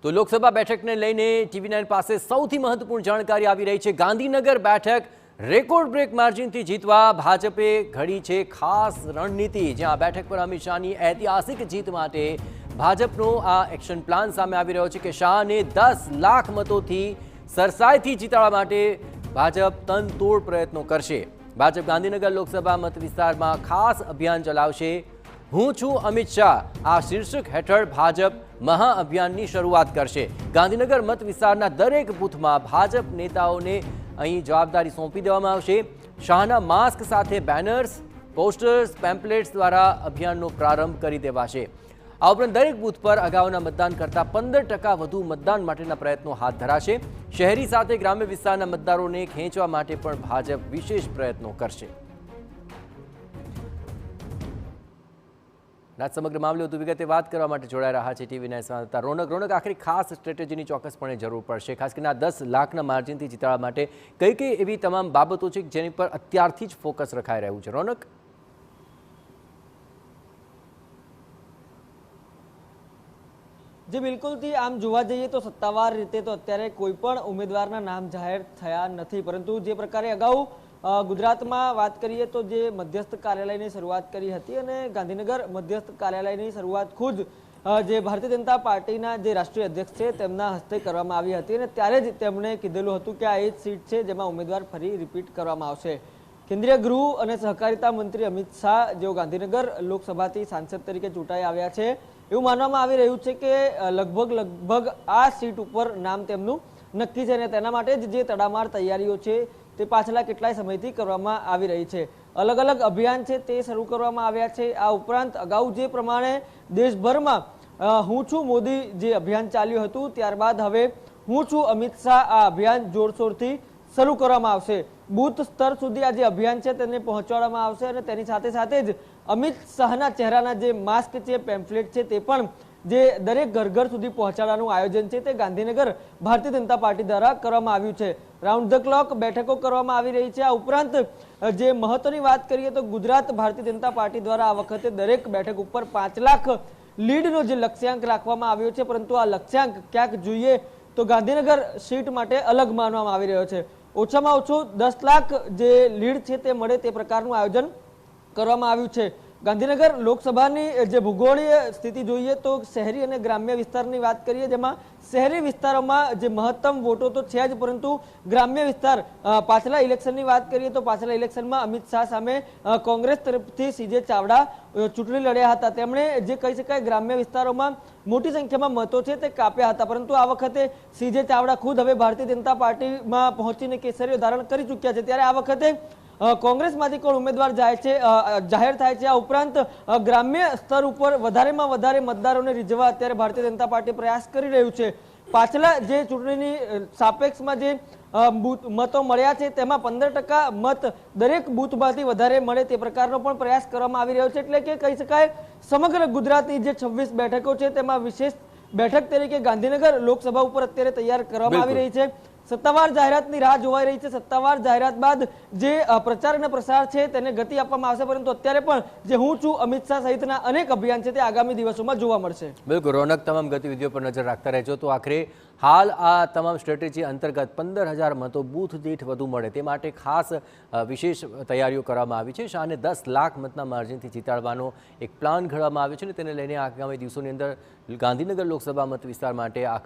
તો લોકસભા બેઠકને લઈને TV9 પાસે સૌથી મહત્વપૂર્ણ જાણકારી આવી રહી છે। ગાંધીનગર બેઠક રેકોર્ડ બ્રેક માર્જિનથી જીતવા ભાજપે ઘડી છે ખાસ રણનીતિ। જ્યાં બેઠક પર અમિત શાહની ઐતિહાસિક જીત માટે ભાજપનો આ એક્શન પ્લાન સામે આવી રહ્યો છે કે શાહને 10 લાખ મતોથી સરસાઈથી જીતાડવા માટે ભાજપ તનતોડ પ્રયત્નો કરશે। ભાજપ ગાંધીનગર લોકસભા મત વિસ્તારમાં ખાસ અભિયાન ચલાવશે। હું છું અમિત શાહ આ શીર્ષક હેઠળ ભાજપ મહાઅભિયાનની શરૂઆત કરશે। ગાંધીનગર મત વિસ્તારના દરેક બૂથમાં ભાજપ નેતાઓને અહીં જવાબદારી સોંપી દેવામાં આવશે। શાહના માસ્ક સાથે બેનર્સ, પોસ્ટર્સ, પેમ્પલેટ્સ દ્વારા અભિયાનનો પ્રારંભ કરી દેવાશે। આ ઉપરાંત દરેક બૂથ પર અગાઉના મતદાન કરતાં 15% વધુ મતદાન માટેના પ્રયત્નો હાથ ધરાશે। શહેરી સાથે ગ્રામ્ય વિસ્તારના મતદારોને ખેંચવા માટે પણ ભાજપ વિશેષ પ્રયત્નો કરશે। સમગ્ર મામલે વધુ વિગતે વાત કરવા માટે જોડાઈ રહ્યા છે TV9 સંવાદદાતા રોનક। આખરી ખાસ સ્ટ્રેટેજીની ચોક્કસપણે જરૂર પડશે, ખાસ કરીને આ 10 લાખના માર્જિનથી જીતાડવા માટે કઈ કઈ એવી તમામ બાબતો છે જેની પર અત્યારથી જ ફોકસ રખાઈ રહ્યું છે? રોનક, જે બિલકુલથી આમ જોવા જઈએ તો સત્તાવાર રીતે તો અત્યારે કોઈ પણ ઉમેદવારના નામ જાહેર થયા નથી, પરંતુ જે પ્રકારે અગાઉ ગુજરાતમાં વાત કરીએ તો જે મધ્યસ્થ કાર્યાલયની શરૂઆત કરી હતી અને ગાંધીનગર મધ્યસ્થ કાર્યાલયની શરૂઆત ખુદ જે ભારતીય જનતા પાર્ટીના જે રાષ્ટ્રીય અધ્યક્ષ છે તેમના હસ્તે કરવામાં આવી હતી અને ત્યારે જ તેમણે કીધેલું હતું કે આ એ જ સીટ છે જેમાં ઉમેદવાર ફરી રિપીટ કરવામાં આવશે। કેન્દ્રીય ગૃહ અને સહકારિતા મંત્રી અમિત શાહ જેઓ ગાંધીનગર લોકસભાથી સાંસદ તરીકે ચૂંટાઈ આવ્યા છે, એવું માનવામાં આવી રહ્યું છે કે લગભગ આ સીટ ઉપર નામ તેમનું નક્કી છે અને તેના માટે જ જે તડામાર તૈયારીઓ છે તે પાછલા કેટલાય સમયથી કરવામાં આવી રહી છે। અલગ અલગ અભિયાન છે તે શરૂ કરવામાં આવ્યા છે। આ ઉપરાંત અગાઉ જે પ્રમાણે દેશભરમાં હું છું મોદી જે અભિયાન ચાલ્યું હતું, ત્યારબાદ હવે હું છું અમિત શાહ આ અભિયાન જોરશોરથી શરૂ કરવામાં આવશે। બૂથ સ્તર સુધી આ જે અભિયાન છે તેને પહોંચાડવામાં આવશે અને તેની સાથે સાથે જ અમિત શાહના ચહેરાના જે માસ્ક છે, પેમ્ફલેટ છે તે પણ જે દરેક ઘર સુધી પહોંચાડવાનું આયોજન છે તે ગાંધીનગર ભારતીય જનતા પાર્ટી દ્વારા કરવામાં આવ્યું છે। રાઉન્ડ ધ ક્લોક બેઠકો કરવામાં આવી રહી છે। આ ઉપરાંત જે મહત્વની વાત કરીએ તો ગુજરાત ભારતીય જનતા પાર્ટી દ્વારા આ વખતે દરેક બેઠક ઉપર 5 લાખ લીડનો જે લક્ષ્યાંક રાખવામાં આવ્યો છે, પરંતુ આ લક્ષ્યાંક ક્યાંક જોઈએ તો ગાંધીનગર સીટ માટે અલગ માનવામાં આવી રહ્યો છે। ઓછામાં ઓછું 10 લાખ જે લીડ છે તે મળે તે પ્રકારનું આયોજન કરવામાં આવ્યું છે। ગાંધીનગર લોકસભાની જે ભૂગોળીય સ્થિતિ જોઈએ તો શહેરી અને ગ્રામ્ય વિસ્તારની વાત કરીએ, જેમાં શહેરી વિસ્તારોમાં જે મહત્તમ વોટો તો છે જ, પરંતુ ગ્રામ્ય વિસ્તાર પાછલા ઇલેક્શનની વાત કરીએ તો પાછલા ઇલેક્શનમાં અમિત શાહ સામે કોંગ્રેસ તરફથી CJ ચાવડા ચૂંટણી લડ્યા હતા। તેમણે જે કહી શકાય ગ્રામ્ય વિસ્તારોમાં મોટી સંખ્યામાં મતો છે તે કાપ્યા હતા, પરંતુ આ વખતે CJ ચાવડા ખુદ હવે ભારતીય જનતા પાર્ટીમાં પહોંચીને કેસરીઓ ધારણ કરી ચૂક્યા છે, ત્યારે આ વખતે કોંગ્રેસમાંથી કોણ ઉમેદવાર જાહેર થાય છે। આ ઉપરાંત ગ્રામ્ય સ્તર ઉપર વધારેમાં વધારે મતદારોને રીઝવવા અત્યારે ભારતીય જનતા પાર્ટી પ્રયાસ કરી રહ્યું છે। પાછલા જે ચૂંટણીની સાપેક્ષમાં જે મતો મળ્યા છે તેમાં 15% મત દરેક બૂથમાંથી વધારે મળે તે પ્રકારનો પણ પ્રયાસ કરવામાં આવી રહ્યો છે। એટલે કે કહી શકાય સમગ્ર ગુજરાતની જે 26 બેઠકો છે તેમાં વિશેષ બેઠક તરીકે ગાંધીનગર લોકસભા ઉપર અત્યારે તૈયાર કરવામાં આવી રહી છે। સત્તાવાર જાહેરાતની રાહ જોવાઈ રહી છે। સત્તાવાર જાહેરાત બાદ જે પ્રચાર અને પ્રસાર છે તેને ગતિ આપવામાં આવશે, પરંતુ અત્યારે પણ જે હું છું અમિત શાહ સહિતના અનેક અભિયાન છે તે આગામી દિવસોમાં જોવા મળશે। બિલકુલ રોનક, તમામ ગતિવિધિઓ પર નજર રાખતા રહેજો। તો આખરે હાલ આ તમામ સ્ટ્રેટેજી અંતર્ગત 15,000 મતો બૂથ દીઠ વધુ મળે તે માટે ખાસ વિશેષ તૈયારીઓ કરવામાં આવી છે। શાહને 10 લાખ મતના માર્જિનથી જીતાડવાનો એક પ્લાન ઘડવામાં આવ્યો છે અને તેને લઈને આગામી દિવસોની અંદર ગાંધીનગર લોકસભા મત વિસ્તાર માટે આ